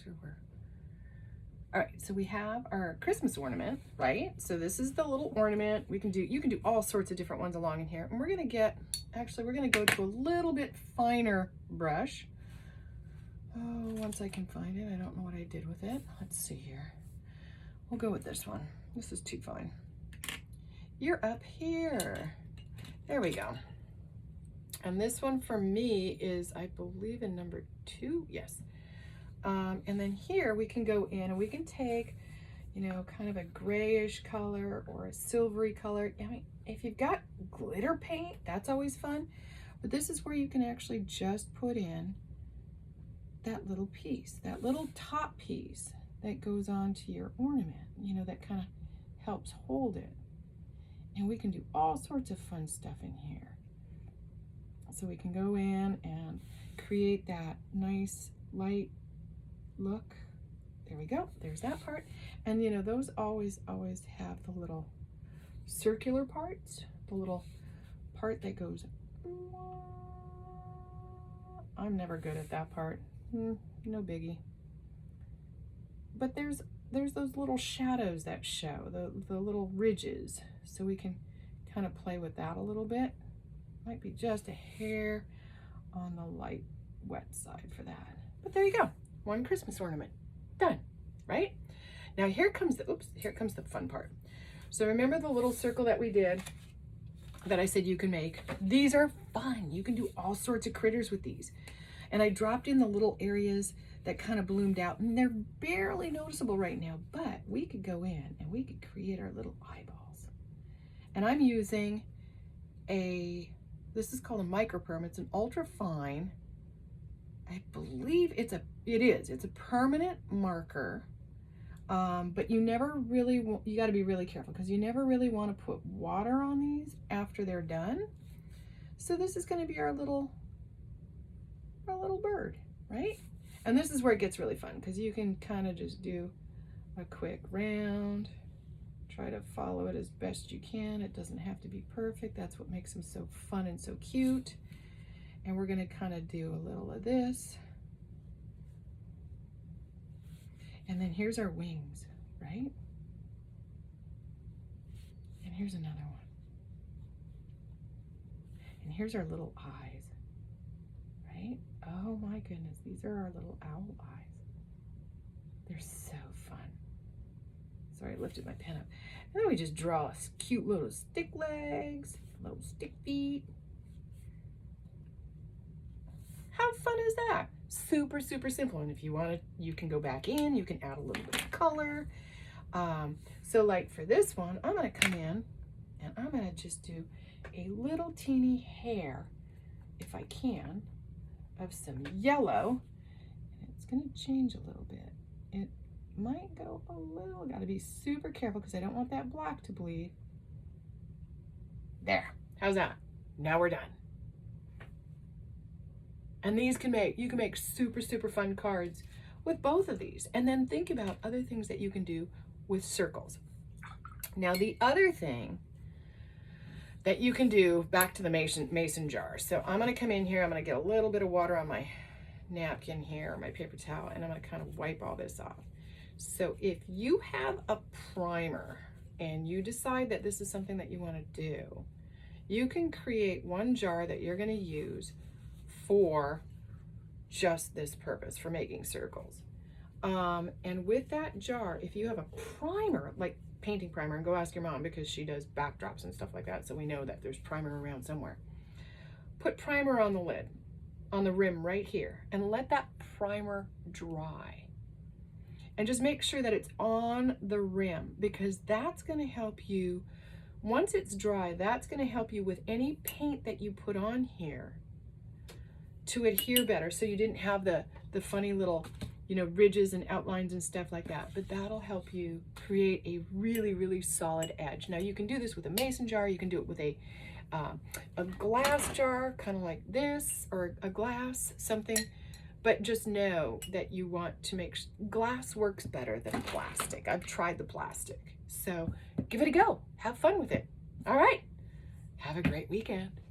sure we're... All right, so we have our Christmas ornament, right? So this is the little ornament. You can do all sorts of different ones along in here. And we're gonna go to a little bit finer brush. Oh, once I can find it, I don't know what I did with it. Let's see here. We'll go with this one. This is too fine. You're up here. There we go. And this one for me is, I believe, in number 2, yes. And then here we can go in and we can take, you know, kind of a grayish color or a silvery color. I mean, if you've got glitter paint, that's always fun. But this is where you can actually just put in that little piece, that little top piece that goes onto your ornament, you know, that kind of helps hold it. And we can do all sorts of fun stuff in here. So we can go in and create that nice light look. There we go. There's that part. And you know, those always have the little circular parts, the little part that goes... I'm never good at that part. No biggie. But there's those little shadows that show, the little ridges. So we can kind of play with that a little bit. Might be just a hair on the light wet side for that. But there you go. One Christmas ornament. Done, right? Now here comes the fun part. So remember the little circle that we did that I said you can make? These are fun. You can do all sorts of critters with these. And I dropped in the little areas that kind of bloomed out, and they're barely noticeable right now, but we could go in and we could create our little eyeballs. And I'm using this is called a microperm. It's an ultra fine. I believe it's a permanent marker. But you never really want, you got to be really careful because you never really want to put water on these after they're done. So this is going to be our little bird, right? And this is where it gets really fun because you can kind of just do a quick round, try to follow it as best you can. It doesn't have to be perfect. That's what makes them so fun and so cute. And we're going to kind of do a little of this. And then here's our wings, right? And here's another one. And here's our little eyes, right? Oh my goodness, these are our little owl eyes. They're so fun. Sorry, I lifted my pen up. And then we just draw a cute little stick legs, little stick feet. How fun is that? Super, super simple. And if you want to, you can go back in, you can add a little bit of color. So like for this one, I'm going to come in and I'm going to just do a little teeny hair, if I can, of some yellow. And it's going to change a little bit. It might go a little, got to be super careful because I don't want that black to bleed. There, how's that? Now we're done. And these you can make super, super fun cards with both of these. And then think about other things that you can do with circles. Now the other thing that you can do, back to the mason jar. So I'm gonna come in here, I'm gonna get a little bit of water on my napkin here, or my paper towel, and I'm gonna kind of wipe all this off. So if you have a primer and you decide that this is something that you wanna do, you can create one jar that you're gonna use for just this purpose, for making circles. And with that jar, if you have a primer, like painting primer, and go ask your mom because she does backdrops and stuff like that, so we know that there's primer around somewhere. Put primer on the lid, on the rim right here, and let that primer dry. And just make sure that it's on the rim, because that's going to help you, once it's dry, that's going to help you with any paint that you put on here to adhere better, so you didn't have the funny little, you know, ridges and outlines and stuff like that. But that'll help you create a really, really solid edge. Now you can do this with a mason jar, you can do it with a glass jar, kind of like this, or a glass, something. But just know that you want to make, glass works better than plastic. I've tried the plastic. So give it a go, have fun with it. All right, have a great weekend.